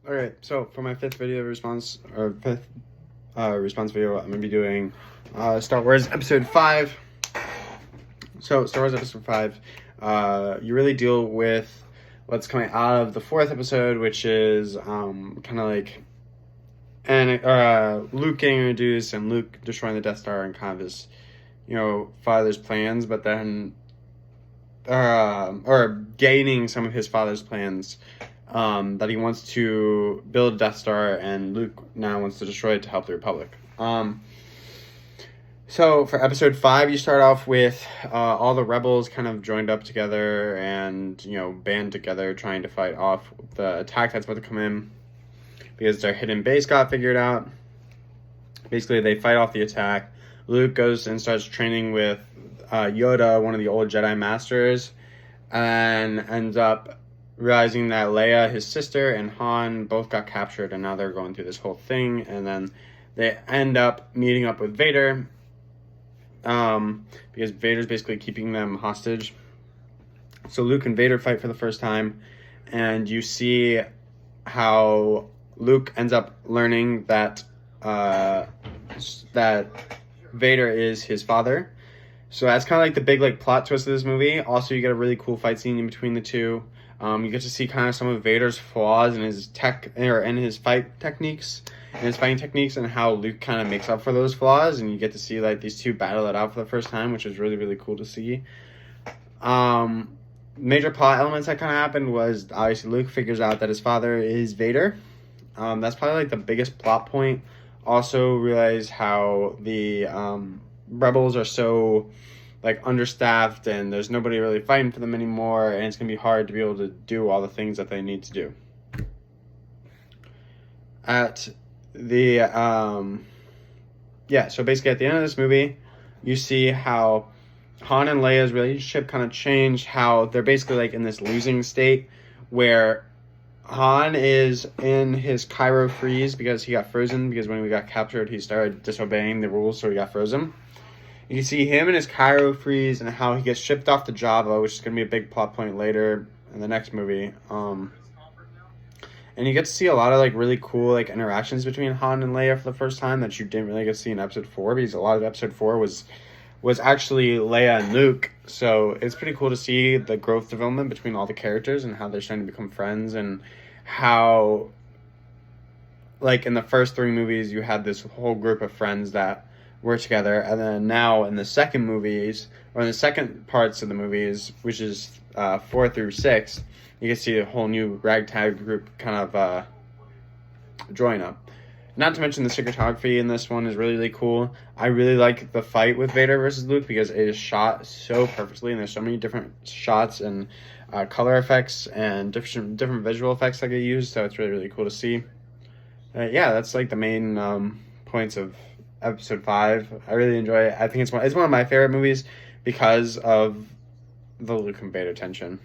Alright, so for my fifth response video, I'm gonna be doing Star Wars Episode 5. So, Star Wars Episode 5, you really deal with what's coming out of the fourth episode, which is kind of like Luke getting introduced and Luke destroying the Death Star and kind of his, father's plans, but then, or gaining some of his father's plans. That he wants to build a Death Star, and Luke now wants to destroy it to help the Republic. So for Episode 5, you start off with all the rebels kind of joined up together and, band together trying to fight off the attack that's about to come in because their hidden base got figured out. Basically, they fight off the attack. Luke goes and starts training with Yoda, one of the old Jedi Masters, and ends up realizing that Leia, his sister, and Han both got captured, and now they're going through this whole thing, and then they end up meeting up with Vader, because Vader's basically keeping them hostage. So Luke and Vader fight for the first time, and you see how Luke ends up learning that that Vader is his father. So that's kind of like the big plot twist of this movie. Also, you get a really cool fight scene in between the two. You get to see kind of some of Vader's flaws in his his fighting techniques, and how Luke kind of makes up for those flaws, and you get to see like these two battle it out for the first time, which is really, really cool to see. Major plot elements that kind of happened was obviously Luke figures out that his father is Vader. That's probably like the biggest plot point. Also realize how the rebels are so understaffed, and there's nobody really fighting for them anymore, and it's gonna be hard to be able to do all the things that they need to do. So basically at the end of this movie, you see how Han and Leia's relationship kind of changed, how they're basically in this losing state where Han is in his Kyro freeze because he got frozen, because when we got captured he started disobeying the rules, so he got frozen. You can see him in his Kyro freeze and how he gets shipped off to Jabba, which is going to be a big plot point later in the next movie. And you get to see a lot of really cool interactions between Han and Leia for the first time that you didn't really get to see in Episode 4, because a lot of Episode 4 was actually Leia and Luke. So it's pretty cool to see the growth development between all the characters and how they're starting to become friends, and how in the first 3 movies you had this whole group of friends that were together, and then now in the second movies, or in the second parts of the movies, which is 4 through 6, you can see a whole new ragtag group kind of join up. Not to mention the cinematography in this one is really, really cool. I really like the fight with Vader versus Luke because it is shot so perfectly, and there's so many different shots and color effects and different visual effects that get used, so it's really, really cool to see. That's the main points of Episode 5. I really enjoy it. I think it's one of my favorite movies because of the Luke and Vader tension.